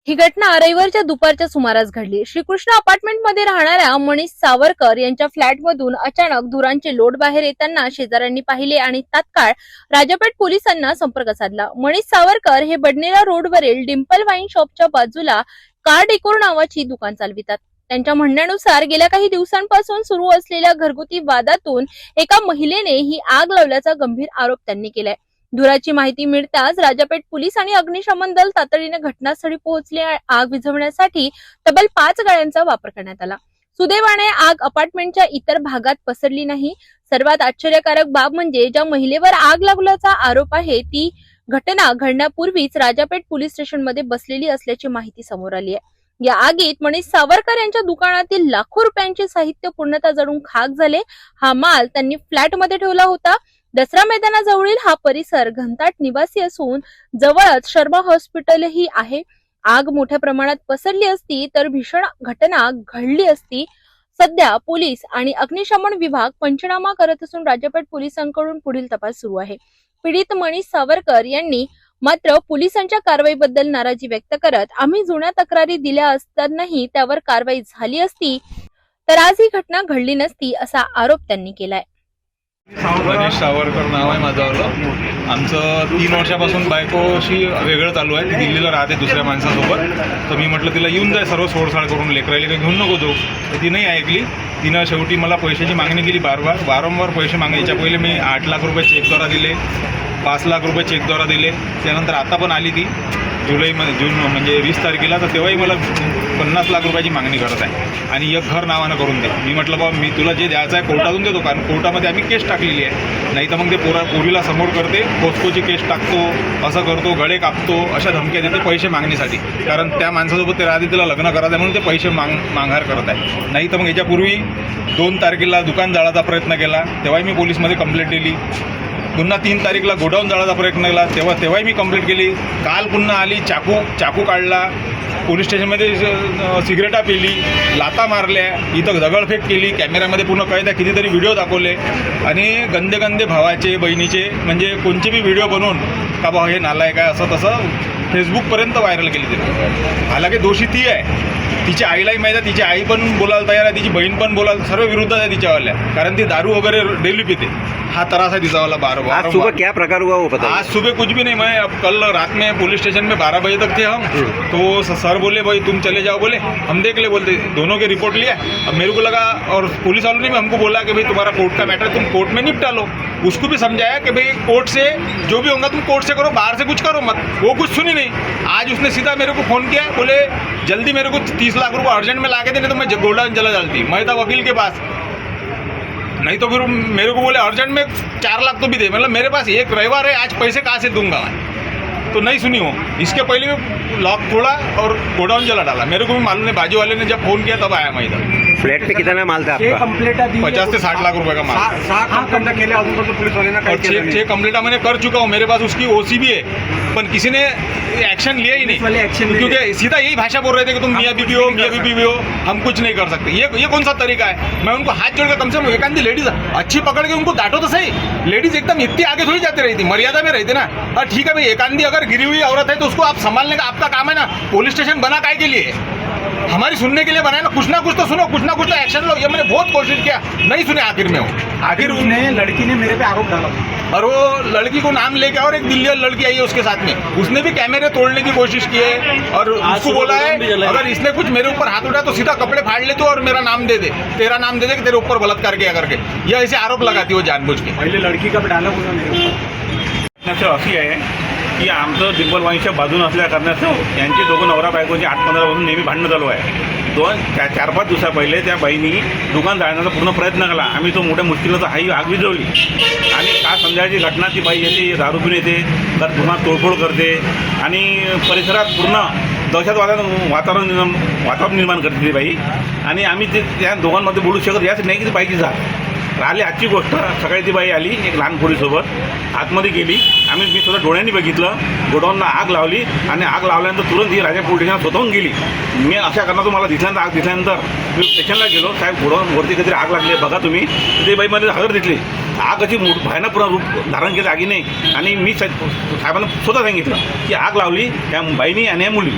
ही घटना रविवारच्या दुपारच्या सुमारास घडली। श्रीकृष्ण अपार्टमेंटमध्ये राहणाऱ्या मनीष सावरकर यांच्या फ्लॅटमधून अचानक धुरांचे लोट बाहेर येताना शेजाऱ्यांनी पाहिले आणि तात्काळ राजापेठ पोलिसांना संपर्क साधला। मनीष सावरकर हे बडनेरा रोडवरील डिंपल वाईन शॉपच्या बाजूला कार डेकोर नावाची दुकान चालवितात। त्यांच्या म्हणण्यानुसार गेल्या काही दिवसांपासून सुरू असलेल्या घरगुती वादातून एका महिलेने ही आग लावल्याचा गंभीर आरोप त्यांनी केलाय। धुराची माहिती मिळताच राजापेठ पोलीस आणि अग्निशमन दल तातडीने घटनास्थळी पोहोचले। आग विझवण्यासाठी तब्बल 5 गाड्यांचा वापर करण्यात आला। सुदैवाने आग अपार्टमेंटच्या इतर भागात पसरली नाही। सर्वात आश्चर्यकारक बाब म्हणजे ज्या महिलेवर आग लागल्याचा आरोप आहे ती घटना घडण्यापूर्वीच राजापेठ पोलीस स्टेशनमध्ये बसलेली असल्याची माहिती समोर आली आहे। या आगीत मनीष सावरकर यांच्या दुकानातील लाखो रुपयांचे साहित्य पूर्णतः जळून खाक झाले। हा माल त्यांनी फ्लॅटमध्ये ठेवला होता। दसरा मैदानाजवळील हा परिसर घनदाट निवासी असून जवळच शर्मा हॉस्पिटलही आहे। आग मोठ्या प्रमाणात पसरली असती तर भीषण घटना घडली असती। सध्या पोलीस आणि अग्निशमन विभाग पंचनामा करत असून राजापेठ पोलिसांकडून पुढील तपास सुरू आहे। पीडित मनीष सावरकर यांनी मात्र पोलिसांच्या कारवाईबद्दल नाराजी व्यक्त करत आम्ही जुन्या तक्रारी दिल्या असतानाही त्यावर कारवाई झाली असती तर आज ही घटना घडली नसती असा आरोप त्यांनी केलाय। मनीष सावरकर नाव आहे माझं। आमचं 3 वर्षापासून बायकोशी वेगळं चालू आहे। ती दिल्लीला राहते दुसऱ्या माणसासोबत। तर मी म्हटलं तिला येऊन जाय सर्व सोडसाड करून, लेकरायला काही घेऊन नको जाऊ। तर ती नाही ऐकली। तिनं शेवटी मला पैशाची मागणी केली वारंवार पैसे मागायच्या पहिले मी 8 लाख रुपये चेकद्वारा दिले, 5 लाख रुपये चेकद्वारा दिले। त्यानंतर आता पण आली ती जून म्हणजे 20 तारखेला, तर तेव्हाही मला 50 लाख रुपयाची मागणी करत आहे आणि एक घर नावानं करून दे। मी म्हटलं बाबा मी तुला जे द्यायचं आहे कोर्टातून देतो, कारण कोर्टामध्ये आम्ही केस टाकलेली आहे। नाही तर मग ते पोरीला समोर करते, पोस्कोची केस टाकतो, असं करतो, गळे कापतो, अशा धमक्या देते पैसे मागणीसाठी। कारण त्या माणसासोबत ते राहते, तिला लग्न करायचं म्हणून ते पैसे माघार करत आहे। नाही तर मग याच्यापूर्वी 2 तारखेला दुकान जाळायचा प्रयत्न केला, तेव्हाही मी पोलीसमध्ये कंप्लेंट दिली। पुन्हा 3 तारीखला गोडाऊन जाळायचा प्रयत्न केला, तेव्हाही मी कंप्लेंट केली। काल पुन्हा आली, चाकू काढला, पोलीस स्टेशनमध्ये सिगरेटा पेली, लाता मारल्या, इथं दगडफेक केली, कॅमेऱ्यामध्ये पूर्ण कैद आहे, कितीतरी व्हिडिओ दाखवले आणि गंदे भावाचे बहिणीचे म्हणजे कोणचे बी व्हिडिओ बनवून का बा हे नालायक आहे असं तसं फेसबुकपर्यंत व्हायरल केली तिने। हालाकी दोषी ती आहे, तिच्या आईलाही माहीत आहे, तिची आई पण बोलायला तयार आहे, तिची बहीण पण बोलायला, सर्व विरुद्ध आहे तिच्यावाल्या, कारण ती दारू वगैरे डेली पिते। हा त्रास है तिचावाला बार। आज सुबह क्या प्रकार हुआ वो पता? आज सुबह कुछ भी नहीं, मैं कल रात में पुलिस स्टेशन में 12 बजे तक थे हम। तो सर बोले भाई तुम चले जाओ, बोले हम देख ले, बोलते दोनों के रिपोर्ट लिया। अब मेरे को लगा, और पुलिस वालों ने भी हमको बोला कि भाई तुम्हारा कोर्ट का मैटर, तुम कोर्ट में निपटा लो। उसको भी समझाया कि भाई कोर्ट से जो भी होगा तुम कोर्ट से करो, बाहर से कुछ करो मत। वो कुछ सुनी नहीं। आज उसने सीधा मेरे को फ़ोन किया, बोले जल्दी मेरे को 30 लाख रुपये अर्जेंट में ला के देने, तो मैं गोल्डन चला जाती। मैं था वकील के पास, नहीं तो फिर मेरे को बोले अर्जेंट में 4 लाख तो भी दे। मतलब मेरे पास एक रविवार है, आज पैसे कहाँ से दूंगा मैं? तो नहीं सुनी हो। इसके पहले भी लॉक खोला और गोडाउन जला डाला। मेरे को भी मालूम नहीं, बाजू वाले ने जब फ़ोन किया तब आया मैं इधर। फ्लैट पे कितना माल था आपका? 50 से 60 लाख रुपए का माल। पुलिस वाले और 6 कंप्लेंट मैंने कर चुका हूँ, मेरे पास उसकी ओसी भी है, पर किसी ने एक्शन लिया ही नहीं। क्योंकि सीधा यही भाषा बोल रहे थे कि तुम मियाँ बीबी हो, हम कुछ नहीं कर सकते। ये कौन सा तरीका है? मैं उनको हाथ जोड़ के कम से कम एक आधी लेडीज अच्छी पकड़ के उनको डांटो तो सही। लेडीज एकदम इतनी आगे थोड़ी जाती रहती, मर्यादा में रहती ना। और ठीक है भाई, एक आधी अगर गिरी हुई औरत है तो उसको आप संभालने का आपका काम है ना। पुलिस स्टेशन बना काय के लिए? हमारी सुनने के लिए बनाया ना। कुछ तो सुनो, कुछ ना कुछ तो एक्शन लो। ये मैंने बहुत कोशिश किया, नहीं सुने। आखिर में आखिर उसने लड़की ने मेरे पे आरोप डाला और वो लड़की को नाम लेके, और एक दिल्ली लड़की आई है उसके साथ में, उसने भी कैमरे तोड़ने की कोशिश की है। और उसको बोला है अगर इसने कुछ मेरे ऊपर हाथ उठाया तो सीधा कपड़े फाड़ ले तू और मेरा नाम दे दे, तेरा नाम दे दे कि तेरे ऊपर बलात्कार किया करके। यह ऐसे आरोप लगाती हो जानबूझ के। पहले लड़की का डाला बोला मेरे ऊपर। अशी आहे की आमचं डिंपल वाईनच्या बाजून असल्या कारणास्तव यांची दोघं नवरा बायकोची 8-15 पासून नेहमी भांडणं चालू आहे। 4-5 दिवसा पहिले त्या बाईनी दुकान जाळण्याचा पूर्ण प्रयत्न केला। आम्ही तो मोठ्या मुश्किलनं तर हाई आग विझवली आणि का संध्याकाळची घटना, ती बाई येते, दारू पिऊन येते, तर पुन्हा तोडफोड करते आणि परिसरात पूर्ण दहशतवादाचं वातावरण निर्माण करते ती बाई। आणि आम्ही ते त्या दोघांमध्ये बोलू शकत याच नाही की ती बाईची जात राहिली। आजची गोष्ट, सकाळी ती बाई आली एक लहान पोरीसोबत, आतमध्ये गेली। मी स्वतः डोळ्यांनी बघितलं, गोडाऊनला आग लावली आणि आग लावल्यानंतर तुरंत ही राजा पोलीस स्टेशनात स्वतःहून गेली। मी अशा कारणातून मला आग दिसल्यानंतर मी स्टेशनला गेलो, साहेब गोडाऊनवरती काहीतरी आग लागली बघा तुम्ही। ते बाई मला हजर दिसली। आग अशी भयानक रूप धारण केलं आगीने आणि मी साहेबांना स्वतः सांगितलं की आग लावली त्या बाईनी आणि या मुली।